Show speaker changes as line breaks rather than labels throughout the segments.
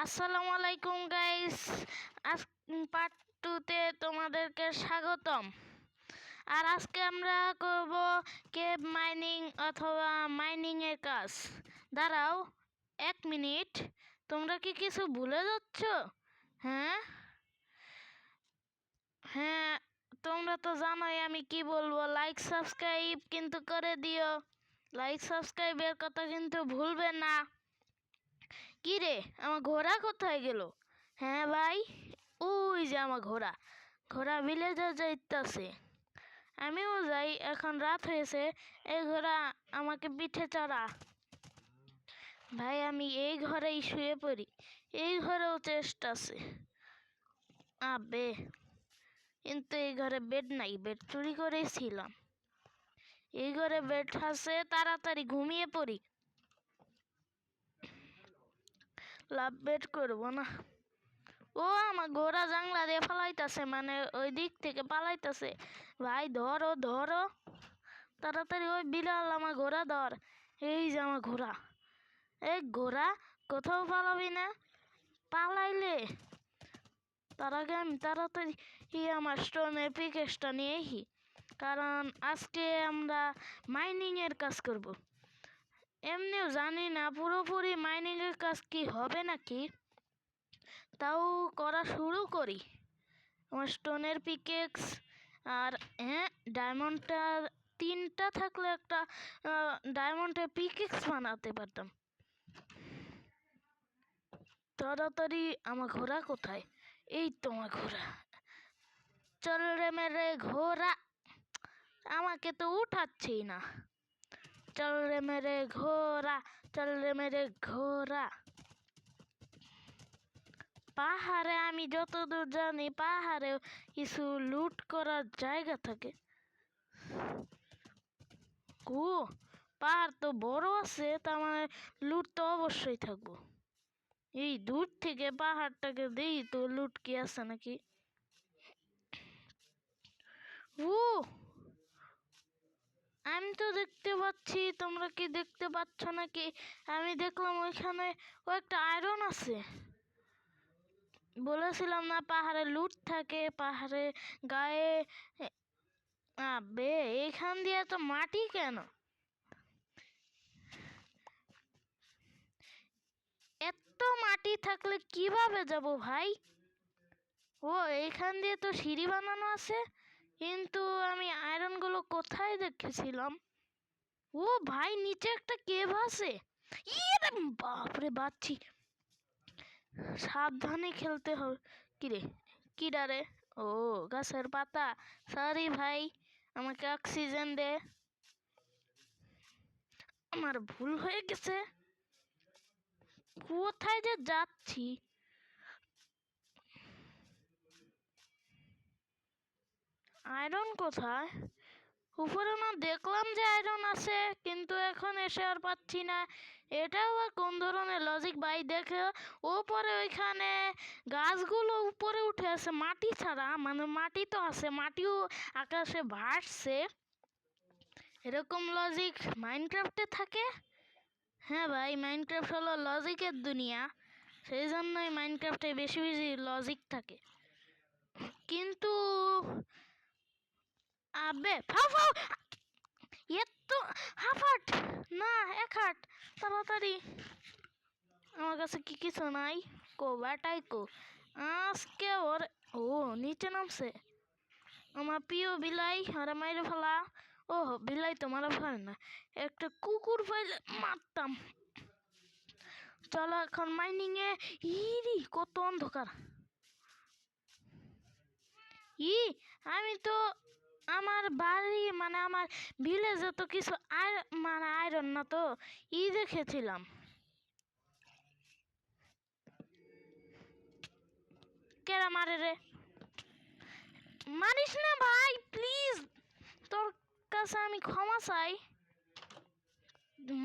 আসসালামু আলাইকুম গাইস। আজ পার্ট 2-তে তোমাদেরকে স্বাগতম। আর আজকে আমরা করব কেভ মাইনিং অথবা মাইনিং এর কাজ। দাঁড়াও 1 মিনিট, তোমরা কি কিছু ভুলে যাচ্ছ? হ্যাঁ হ্যাঁ, তোমরা তো জানোই আমি কি বলবো। লাইক সাবস্ক্রাইব কিন্তু করে দিও। লাইক সাবস্ক্রাইবের কথা কিন্তু ভুলবে না। কি রে, আমার ঘোড়া কোথায় গেল? হ্যাঁ ভাই, ওই যে আমার ঘোড়া। ঘোড়া ভিলেজে যাইতাছে, আমিও যাই। এখন রাত হয়েছে, এই ঘোড়া আমাকে পিঠে চড়া। ভাই আমি এই ঘরেই শুয়ে পড়ি। এই ঘরেও চেষ্টা আছে। আবে, কিন্তু এই ঘরে বেড নাই, বেড চুরি করেছিলাম। এই ঘরে বেড আছে, তাড়াতাড়ি ঘুমিয়ে পড়ি। লাভ বেড করবো না। ও আমার ঘোড়া জাংলা দিয়ে পালাইতাছে, মানে ওই দিক থেকে পালাইতাছে। ভাই ধরো ধরো তাড়াতাড়ি, ওই বিড়াল আমার ঘোড়া ধর। এই যে আমার ঘোড়া। এই ঘোড়া, কোথাও পালাবি না। পালাইলে তার আগে আমি তাড়াতাড়ি আমার স্টোনের পিকেসটা নিয়েই, কারণ আজকে আমরা মাইনিংয়ের কাজ করব। এমনিও জানি না পুরোপুরি মাইনিংয়ের কাজ কি হবে নাকি, তাও করা শুরু করি। আমার স্টোনের পিকেক্স আর ডায়মন্ডটা 3টা থাকলে একটা ডায়মন্ডের পিকেক্স বানাতে পারতাম। তাড়াতাড়ি, আমার ঘোড়া কোথায়? এই তো আমার ঘোড়া। চল রে মেরে ঘোড়া, আমাকে তো উঠাচ্ছেই না। চল রে মেরে ঘোড়া, চল রে মেরে ঘোড়া। পাহাড়ে আমি যতদূর জানি, পাহাড়ে কিছু লুট করার জায়গা থাকে। ও, পাহাড় তো বড় আছে, তার মানে লুট তো অবশ্যই থাকবো। এই দূর থেকে পাহাড়টাকে দেই তো লুট কি আছে নাকি। ও, আমি তো দেখতে পাচ্ছি, তোমরা কি দেখতে পাচ্ছ নাকি? আমি দেখলাম ওইখানে একটা আয়রন আছে। বলেছিলাম না পাহাড়ে লুট থাকে, পাহাড়ে গায়ে। আবে, এইখান দিয়ে তো মাটি কেন? এত মাটি থাকলে কিভাবে যাব ভাই? ও, এইখান দিয়ে তো সিঁড়ি বানানো আছে, কিন্তু আমি আয়রনগুলো কোথায় দেখেছিলাম? ও ভাই, নিচে একটা কেভ আছে। ইয়ে বাপরে, বাচ্চি, সাবধানে খেলতে হবে। কিরে, কিরা রে? ও, গাছের পাতা। সরি ভাই, আমাকে অক্সিজেন দে। আমার ভুল হয়ে গেছে। কোথায় যে যাচ্ছি? আয়রন কোথায়? উপরে না দেখলাম যে আয়রন আছে, কিন্তু এখন এসে আর পাচ্ছি না। এটাও আর কোন ধরনের লজিক ভাই? দেখে ওপরে ওইখানে গাছগুলো উপরে উঠে আছে মাটি ছাড়া, মানে মাটি তো আছে, মাটিও আকাশে ভাসছে। এরকম লজিক মাইনক্রাফটে থাকে? হ্যাঁ ভাই, মাইনক্রাফট হলো লজিকের দুনিয়া, সেই জন্যই মাইনক্রাফটে বেশি বেশি লজিক থাকে। কিন্তু আবে ফাও ফাও, এত হাফাট না, 1 হাট। তাড়াতাড়ি, আমার কাছে কি কিছু নাই? কো ব্যাটাই কো, আজকে ওর। ও, নিচে নামছে আমার প্রিয় বিলাই, আরে মাইরে ফেলা। ও বিলাই তো মারা ফেলে না, একটা কুকুর পাইলে মারতাম। চলো এখন মাইনিং এ। ইরি কত অন্ধকার। আমি তো আমার বাড়ি, মানে আমার ভিলেজে তো কিছু মানে আয়রন না তো দেখেছিলাম। কেরা মারে রে? মারিস না ভাই প্লিজ, তোর কাছে আমি ক্ষমা চাই।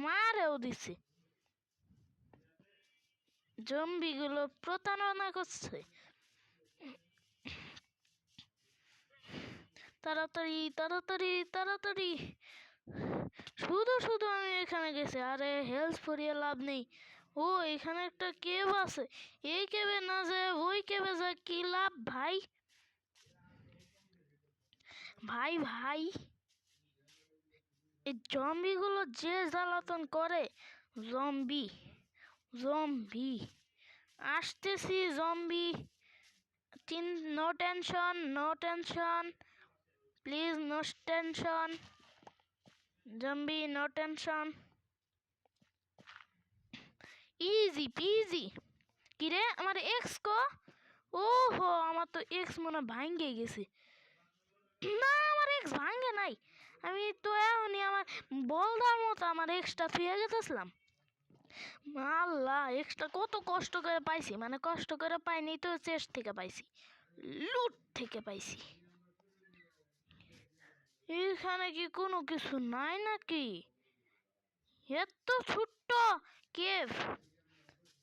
মারেও দিছে, জম্বিগুলো প্রতারণা করছে। তাড়াতাড়ি তাড়াতাড়ি তাড়াতাড়ি, শুধু শুধু আমি এখানে গেছি। আরে হেলথ ফরিয়ে লাভ নেই, ও এখানে একটা কেভ আছে, এই কেভে না যায় ওই কেভে যায় কি লাভ ভাই? ভাই ভাই এই জম্বিগুলো যে জ্বালাতন করে, জম্বি জম্বি আসতেছি zombie, no tension no tension, please no tension, zombie no tension, easy peasy. কিরে আমার এক্স কো? ওহো আমার তো এক্স মনে ভাঙ্গে গেছে। না আমার এক্স ভাঙ্গে নাই, আমি তো এখনই আমার বলদার মতো আমার এক্সটা ফিরে গেছিলাম। আল্লাহ এক্সটা কত কষ্ট করে পাইছি, মানে কষ্ট করে পাইনি তো, চেস্ট থেকে পাইছি, লুট থেকে পাইছি। এখানে কি কোনো কিছু নাই নাকি? এত ছোট্ট কেভ,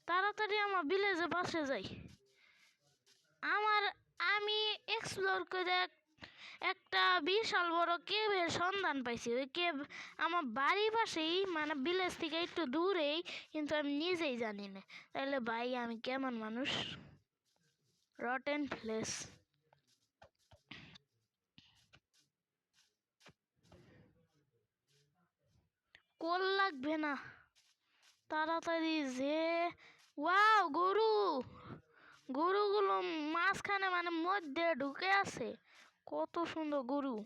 তাড়াতাড়ি আমার ভিলেজে বাসে যাই। আমি এক্সপ্লোর করে একটা বিশাল বড় কেভের সন্ধান পাইছি। ওই কেভ আমার বাড়ির পাশেই, মানে ভিলেজ থেকে একটু দূরেই, কিন্তু আমি নিজেই জানি না। তাহলে ভাই আমি কেমন মানুষ? Rotten place. কোল লাগবে না, তাড়াতাড়ি যে। ওয়াও গরু, গরুগুলো মাঝখানে মানে মধ্যে ঢুকে আছে, কত সুন্দর গরু।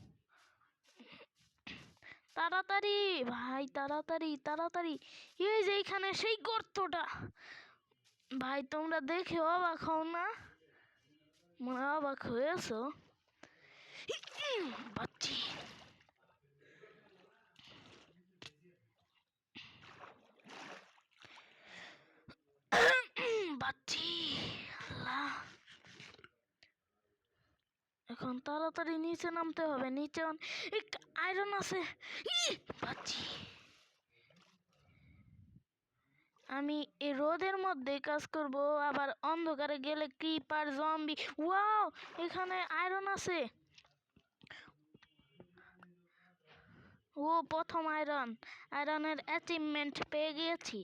তাড়াতাড়ি ভাই তাড়াতাড়ি তাড়াতাড়ি, এই যে এখানে সেই গর্তটা। ভাই তোমরা দেখে অবাক হও না? মনে অবাক হয়েছো? বাচ্চি বাচ্চি, আল্লাহ এখন তাড়াতাড়ি নিচে নামতে হবে। নিচে একটা আয়রন আছে। বাচ্চি আমি এই রোদের মধ্যে কাজ করব, আবার অন্ধকারে গেলে ক্রিপার জম্বি। ওয়াও এখানে আয়রন আছে। ও প্রথম আয়রন, আয়রনের অ্যাচিভমেন্ট পেয়ে গিয়েছি।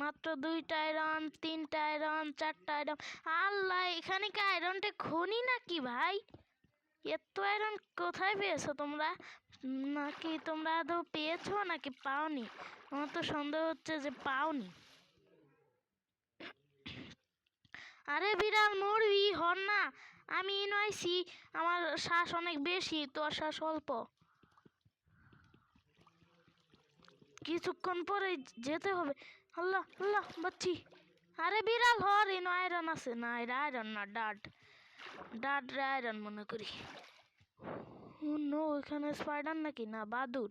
মাত্র 2টা আয়রন, 3টা আয়রন, 4টা আয়রন। আল্লাহ এখানে কি আয়রনটা খনি নাকি ভাই? এত আয়রন কোথায় পেয়েছো তোমরা? নাকি তোমরা আদৌ পেয়েছো নাকি পাওনি? আমার তো সন্দেহ হচ্ছে যে পাওনি। আরে বিড়াল মরবি হর না, আমি নয়ছি, আমার শ্বাস অনেক বেশি, তোর শ্বাস অল্প। কিছুক্ষণ পরে যেতে হবে। আল্লাহ আল্লাহ বাচ্চি। আরে বিড়াল হর, ইনো আয়রন আছে না? এটা আয়রন না, ডাট ডাট আয়রন মনে করি। নো এখানে স্পাইডার নাকি? না বাদুর,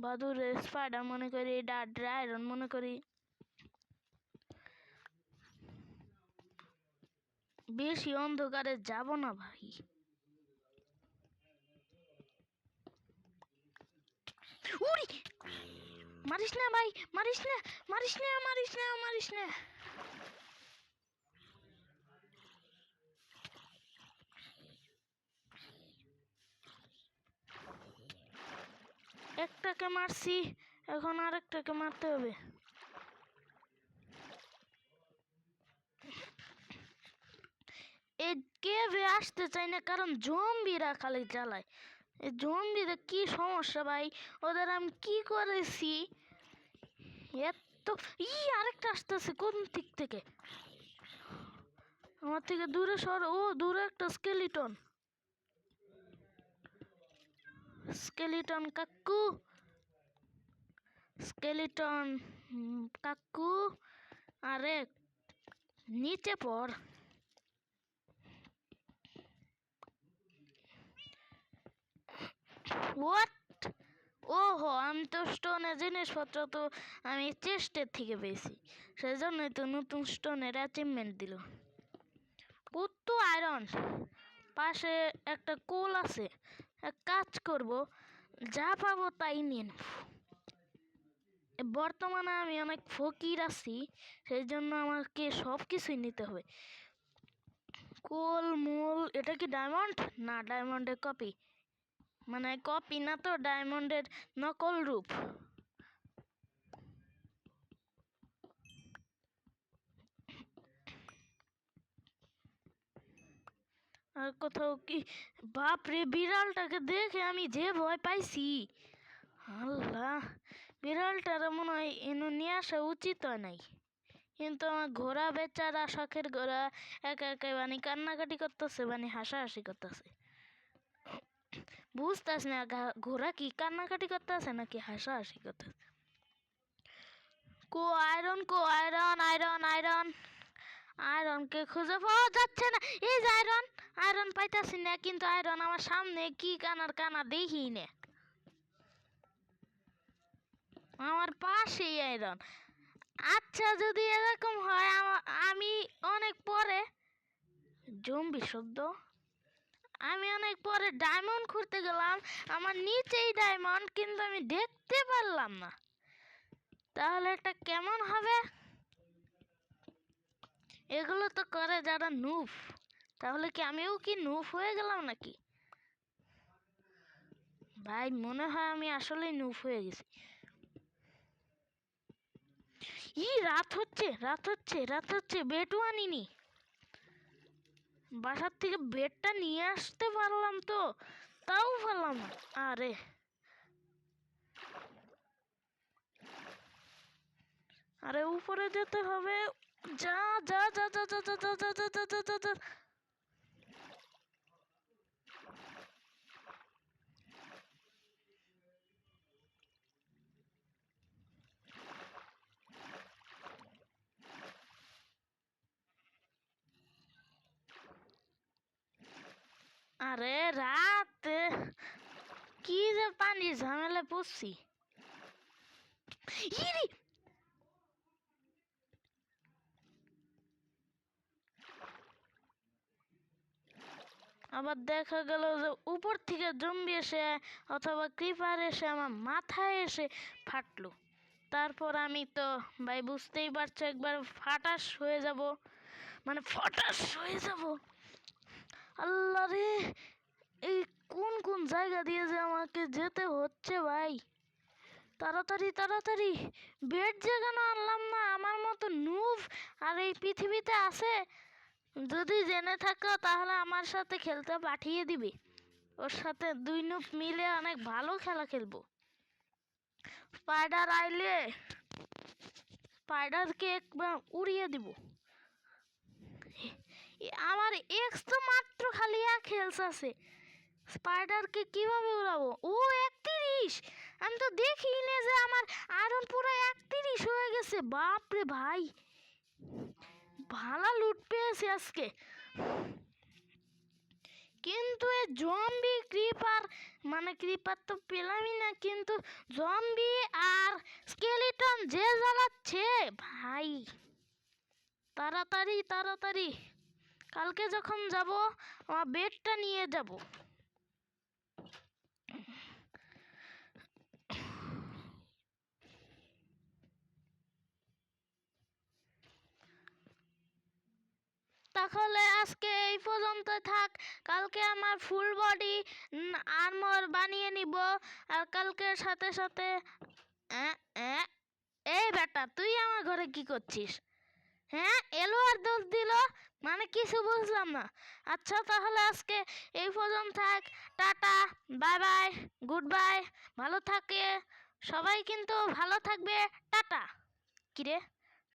বাদুর স্পাইডার মনে করি, ডাট আয়রন মনে করি। বেশি অন্ধকারে যাব না ভাই। উড়ি, মারিস না ভাই, মারিস না, মারিস না, মারিস না, মারিস না। একটাকে মারছি, এখন আরেকটাকে মারতে হবে। এই কেভে আসতে চাই না, কারণ জম্বিরা খালি জ্বালায়। এই জম্বিদের কি সমস্যা ভাই? ওদের আমি কি করেছি? এত আরেকটা আসতেছে কোন দিক থেকে? আমার থেকে দূরে সর। ও দূরে একটা স্কেলিটন, স্কেলিটন কাকু, স্কেলিটন কাকু, আরে নিচে পড়। হোয়াট? ওহো আমি তো স্টোনের জিনিসপত্র তো আমি চেস্টের থেকে পেয়েছি, সেই জন্যই তো নতুন স্টোনের অ্যাচিভমেন্ট দিল। কত আয়রন, পাশে একটা কোল আছে, এক কাজ করব, যা পাবো তাই নিয়ে নেব। বর্তমানে আমি অনেক ফকির আছি, সেই জন্য আমাকে সব কিছুই নিতে হবে। কোল মূল, এটা কি ডায়মন্ড? না ডায়মন্ডের কপি, মানে কপি না তো, ডায়মন্ডের নকল রূপ। আর কোথাও কি? বাপরে, বিড়ালটাকে দেখে আমি যে ভয় পাইছি! আল্লাহ, বিড়ালটার মনে হয় এনে নিয়ে আসা উচিত হয় নাই। কিন্তু আমার ঘোড়া বেচারা, শখের ঘোড়া, একা একা মানে কান্নাকাটি করতেছে, মানে হাসাহাসি করতেছে। বুঝতেছ না ঘোড়া কি কান্নাকাটি করতেছে নাকি হাসাহাসি করতেছে। কো আয়রন, কো আয়রন, আয়রন আয়রন আয়রনকে খুঁজে পাওয়া যাচ্ছে না। এই যে আয়রন, আয়রন পাইতাছি না, কিন্তু আয়রন আমার সামনে কি কানার কানা দেখি না। আমার পাশেই আয়রন। আচ্ছা, যদি এরকম হয় আমি অনেক পরে জম্বি শব্দ, আমি অনেক পরে ডায়মন্ড খুঁজতে গেলাম, আমার নিচেই ডায়মন্ড, কিন্তু আমি দেখতে পারলাম না। তাহলে এটা কেমন হবে? এগুলো তো করে যারা নুফ। তাহলে কি আমিও কি নুফ হয়ে গেলাম নাকি? ভাই, মনে হয় আমি আসলেই নুফ হয়ে গেছি। রাত হচ্ছে, রাত হচ্ছে, রাত হচ্ছে। বেডও আনিনি। বাসার থেকে বেডটা নিয়ে আসতে পারলাম তো, তাও পারলাম না। আরে, আরে উপরে যেতে হবে। যা যা যা যা যা যা যা যা যা যা যা যা। আরে রাত, কি যে পানির ঝামেলা পড়ছি। আবার দেখা গেল যে উপর থেকে জম্বি এসে অথবা ক্রিপার এসে আমার মাথায় এসে ফাটলো। তারপর আমি তো ভাই বুঝতেই পারছো, একবার ফাটাস হয়ে যাব, মানে ফটাস হয়ে যাব। আল্লাহ রে, এই কোন কোন জায়গা দিয়ে যে আমাকে যেতে হচ্ছে ভাই! তাড়াতাড়ি তাড়াতাড়ি, বেড যেখানে আনলাম না। আমার মতো নুব আর এই পৃথিবীতে আছে? যদি জেনে থাকো তাহলে আমার সাথে খেলতে পাঠিয়ে দিবে। ওর সাথে দুই নুব মিলে অনেক ভালো খেলা খেলবো। স্পাইডার আইলে স্পাইডারকে একবার উড়িয়ে দিব। আমার এক্স তো মাত্র খালি এক হেলস আছে, স্পাইডারকে কিভাবে উড়াবো? ও 31! আমি তো দেখি না যে আমার আয়রন পুরো 31 হয়ে গেছে। বাপরে ভাই, ভালো লুট পেয়েছি আজকে। কিন্তু এই জম্বি ক্রিপার, মানে ক্রিপার তো পেলামই না, কিন্তু জম্বি আর স্কেলিটন যে জ্বালাচ্ছে ভাই! তাড়াতাড়ি তাড়াতাড়ি, কালকে যখন যাব আমার বেডটা নিয়ে যাব। তাহলে আজকে এই পর্যন্ত থাক। কালকে আমার ফুল বডি আর্মর বানিয়ে নিব। আর কালকের সাথে সাথে এই বেটা, তুই আমার ঘরে কি করছিস? হ্যাঁ, এলো আর দোষ দিল, মানে কিছু বুঝলাম না। আচ্ছা, তাহলে আজকে এই পর্যন্ত থাক। Tata, bye bye, good bye. ভালো থাকে সবাই, কিন্তু ভালো থাকবে। টাটা। কিরে?